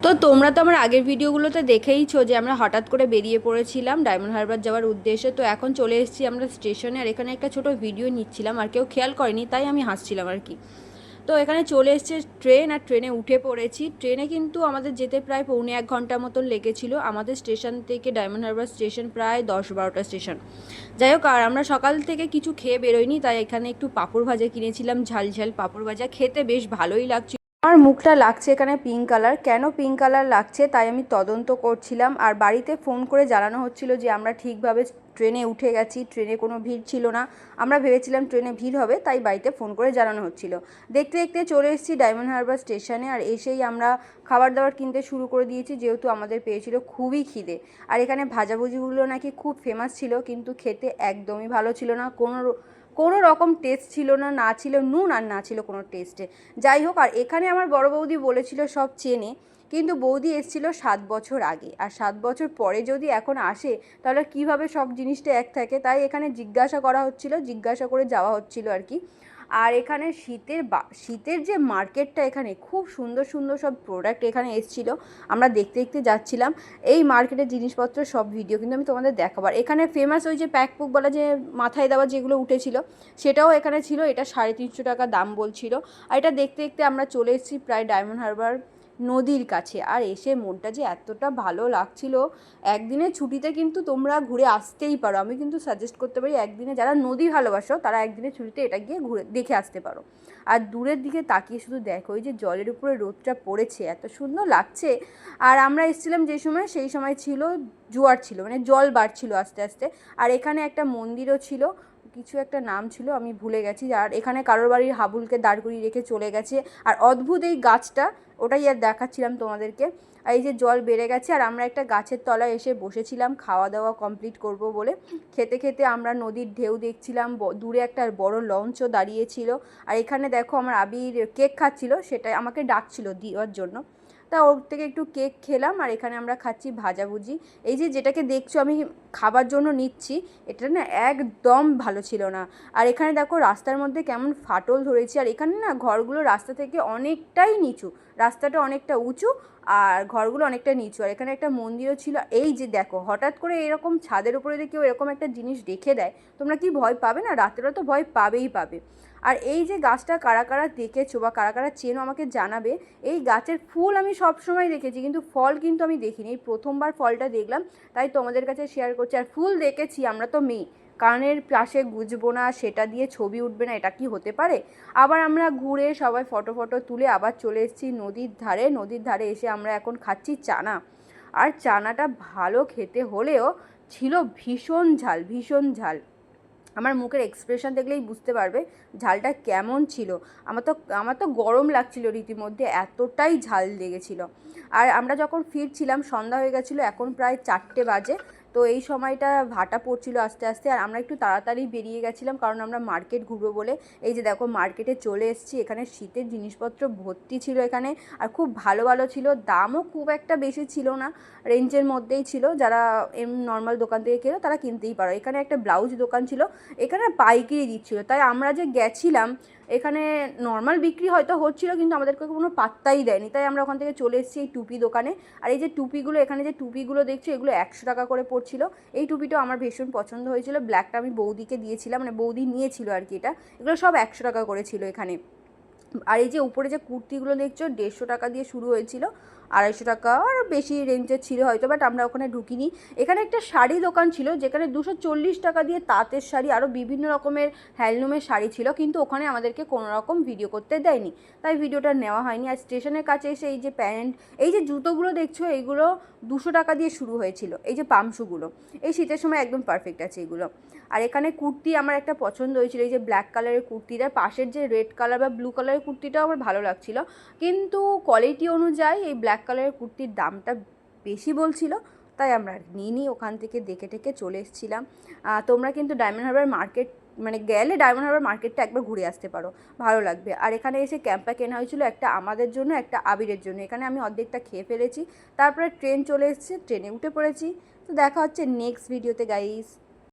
তো তোমরা তো আমার আগের ভিডিওগুলোতে দেখেইছো যে আমরা হঠাৎ করে বেরিয়ে পড়েছিলাম ডায়মন্ড হারবার যাওয়ার উদ্দেশ্যে। তো এখন চলে এসেছি আমরা স্টেশনে, আর এখানে একটা ছোট ভিডিও নিচ্ছিলাম, আর কেউ খেয়াল করেনি তাই আমি হাসছিলাম আর কি। তো এখানে চলে এসছে ট্রেন, আর ট্রেনে উঠে পড়েছি। ট্রেনে কিন্তু আমাদের যেতে প্রায় 1.25 ঘন্টা মতন লেগেছিল। আমাদের স্টেশন থেকে ডায়মন্ড হারবার স্টেশন প্রায় 10-12টা স্টেশন। যাই হোক, আর আমরা সকাল থেকে কিছু খেয়ে বেরোইনি, তাই এখানে একটু পাঁপড় ভাজা কিনেছিলাম, ঝাল ঝাল পাঁপড় ভাজা, খেতে বেশ ভালোই লাগছিল। আমার মুখটা লাগছে এখানে পিঙ্ক কালার, কেন পিঙ্ক কালার লাগছে তাই আমি তদন্ত করছিলাম। আর বাড়িতে ফোন করে জানানো হচ্ছিল যে আমরা ঠিকভাবে ট্রেনে উঠে গেছি, ট্রেনে কোনো ভিড় ছিল না। আমরা ভেবেছিলাম ট্রেনে ভিড় হবে, তাই বাড়িতে ফোন করে জানানো হচ্ছিল। দেখতে দেখতে চলে এসেছি ডায়মন্ড হারবার স্টেশনে, আর এসেই আমরা খাবার দাবার কিনতে শুরু করে দিয়েছি, যেহেতু আমাদের পেয়েছিল খুবই খিদে। আর এখানে ভাজাভুজিগুলো নাকি খুব ফেমাস ছিল, কিন্তু খেতে একদমই ভালো ছিল না। কোনো রকম টেস্ট ছিল না, না ছিল নুন আর না ছিল কোনো টেস্টে। যাই হোক, আর এখানে আমার বড় বৌদি বলেছিল সব চেনে, কিন্তু বৌদি এসেছিল 7 বছর আগে, আর 7 বছর পরে যদি এখন আসে তাহলে কিভাবে সব জিনিসটা এক থাকে। তাই এখানে জিজ্ঞাসা করা হচ্ছিল, জিজ্ঞাসা করে যাওয়া হচ্ছিল আর কি। আর এখানে শীতের যে মার্কেটটা, এখানে খুব সুন্দর সুন্দর সব প্রোডাক্ট এখানে এসেছিলো। আমরা দেখতে দেখতে যাচ্ছিলাম। এই মার্কেটের জিনিসপত্র সব ভিডিও কিন্তু আমি তোমাদের দেখাবার। এখানে ফেমাস ওই যে প্যাকপুক বলা, যে মাথায় দেওয়া যেগুলো উঠেছিল, সেটাও এখানে ছিল। এটা 350 টাকা দাম বলছিল। আর এটা দেখতে দেখতে আমরা চলে এসেছি প্রায় ডায়মন্ড হারবার নদীর কাছে। আর এসে মনটা যে এতটা ভালো লাগছিল। একদিনের ছুটিতে কিন্তু তোমরা ঘুরে আসতেই পারো, আমি কিন্তু সাজেস্ট করতে পারি একদিনে, যারা নদী ভালোবাসো তারা একদিনের ছুটিতে এটা গিয়ে ঘুরে দেখে আসতে পারো। আর দূরের দিকে তাকিয়ে শুধু দেখো, ওই যে জলের উপরে রোদটা পড়েছে, এত সুন্দর লাগছে। আর আমরা এসেছিলাম যে সময়, সেই সময় ছিল জোয়ার, ছিল মানে জল বাড়ছিল আস্তে আস্তে। আর এখানে একটা মন্দিরও ছিল, কিছু একটা নাম ছিল আমি ভুলে গেছি। আর এখানে কারোর বাড়ির হাবুলকে দাঁড় করিয়ে রেখে চলে গেছে। আর অদ্ভুত এই গাছটা, ওটাই আর দেখাচ্ছিলাম তোমাদেরকে। আর এই যে জল বেড়ে গেছে, আর আমরা একটা গাছের তলায় এসে বসেছিলাম খাওয়া দাওয়া কমপ্লিট করব বলে। খেতে খেতে আমরা নদীর ঢেউ দেখছিলাম, দূরে একটা বড় লঞ্চও দাঁড়িয়েছিল। আর এখানে দেখো আমার আবির কেক খাচ্ছিল, সেটা আমাকে ডাকছিল দেওয়ার জন্য। তা ওর থেকে একটু কেক খেলাম। আর এখানে আমরা খাচ্ছি ভাজাভুজি। এই যে যেটাকে দেখছো আমি খাবার জন্য নিচ্ছি, এটা না একদম ভালো ছিল না। আর এখানে দেখো রাস্তার মধ্যে কেমন ফাটল ধরেছে। আর এখানে না ঘরগুলো রাস্তা থেকে অনেকটাই নিচু, রাস্তাটা অনেকটা উঁচু আর ঘরগুলো অনেকটা নিচু। আর এখানে একটা মন্দিরও ছিল। এই যে দেখো, হঠাৎ করে এরকম ছাদের উপরে দিয়ে কেউ এরকম একটা জিনিস রেখে দেয়, তোমরা কি ভয় পাবে না? রাতেরও তো ভয় পাবেই পাবে। আর এই যে গাছটা কারা কারা দেখেছো বা কারা কারা চেনো আমাকে জানাবে। এই গাছের ফুল আমি সব সময় দেখেছি, কিন্তু ফল কিন্তু আমি দেখিনি, এই প্রথমবার ফলটা দেখলাম, তাই তোমাদের কাছে শেয়ার করছি। আর ফুল দেখেছি, আমরা তো মেয়ে, কানের পাশে গুজবো না, সেটা দিয়ে ছবি উঠবে না, এটা কি হতে পারে? আবার আমরা ঘুরে সবাই ফটো ফটো তুলে আবার চলে এসেছি নদীর ধারে। নদীর ধারে এসে আমরা এখন খাচ্ছি চানা। আর চানাটা ভালো খেতে হলেও ছিল ভীষণ ঝাল, ভীষণ ঝাল। আমার মুখের এক্সপ্রেশন দেখলেই বুঝতে পারবে ঝালটা কেমন ছিল। আমার তো গরম লাগছিল রীতিমধ্যে, এতটাই ঝাল লেগেছিল। আর আমরা যখন ফিরছিলাম সন্ধ্যা হয়ে গেছিলো, এখন প্রায় 4টে বাজে। তো এই সময়টা ভাটা পড়ছিল আস্তে আস্তে, আর আমরা একটু তাড়াতাড়ি বেরিয়ে গেছিলাম কারণ আমরা মার্কেট ঘুরবো বলে। এই যে দেখো মার্কেটে চলে এসেছি, এখানে শীতের জিনিসপত্র ভর্তি ছিল এখানে। আর খুব ভালো ভালো ছিল, দামও খুব একটা বেশি ছিল না, রেঞ্জের মধ্যেই ছিল। যারা এমনি নর্মাল দোকান থেকে কেনো তারা কিনতেই পারো। এখানে একটা ব্লাউজ দোকান ছিল, এখানে পাইকারি দিচ্ছিলো, তাই আমরা যে গেছিলাম এখানে নর্মাল বিক্রি হয়তো হচ্ছিলো, কিন্তু আমাদেরকে কোনো পাত্তাই দেয়নি, তাই আমরা ওখান থেকে চলে এসেছি এই টুপি দোকানে। আর এই যে টুপিগুলো, এখানে যে টুপিগুলো দেখছো, এগুলো 100 টাকা করে পড়ছিল। এই টুপিটাও আমার ভীষণ পছন্দ হয়েছিল, ব্ল্যাকটা আমি বৌদিকে দিয়েছিলাম, মানে বৌদি নিয়েছিল আর কি। এগুলো সব 100 টাকা করে ছিল এখানে। আর এই যে উপরে যে কুর্তিগুলো দেখছো 150 টাকা দিয়ে শুরু হয়েছিল, 250 টাকা আর বেশি রেঞ্জের ছিল হয়তো, বাট আমরা ওখানে ঢুকিনি। এখানে একটা শাড়ি দোকান ছিল যেখানে 240 টাকা দিয়ে তাঁতের শাড়ি, আরও বিভিন্ন রকমের হ্যান্ডলুমের শাড়ি ছিল, কিন্তু ওখানে আমাদেরকে কোনো রকম ভিডিও করতে দেয়নি, তাই ভিডিওটা নেওয়া হয়নি। আর স্টেশনের কাছে এসে এই যে প্যান্ট, এই যে জুতোগুলো দেখছো, এইগুলো 200 টাকা দিয়ে শুরু হয়েছিল। এই যে পামশুগুলো, এই শীতের সময় একদম পারফেক্ট আছে এগুলো। আর এখানে কুর্তি আমার একটা পছন্দ হয়েছিল, এই যে ব্ল্যাক কালারের কুর্তিটার পাশের যে রেড কালার বা ব্লু কালারের কুর্তিটাও আমার ভালো লাগছিল, কিন্তু কোয়ালিটি অনুযায়ী এই ব্ল্যাক কালারের কুর্তির দামটা বেশি বলছিল, তাই আমরা নিইনি, ওখান থেকে দেখে টেকে চলে এসেছিলাম। তোমরা কিন্তু ডায়মন্ড হারবার মার্কেট মানে গেলে ডায়মন্ড হারবার মার্কেটটা একবার ঘুরে আসতে পারো, ভালো লাগবে। আর এখানে এসে ক্যাম্পা কেনা হয়েছিল, একটা আমাদের জন্য একটা আবিরের জন্য। এখানে আমি অর্ধেকটা খেয়ে ফেলেছি। তারপরে ট্রেন চলে এসেছে, ট্রেনে উঠে পড়েছি। তো দেখা হচ্ছে নেক্সট ভিডিওতে গাইস।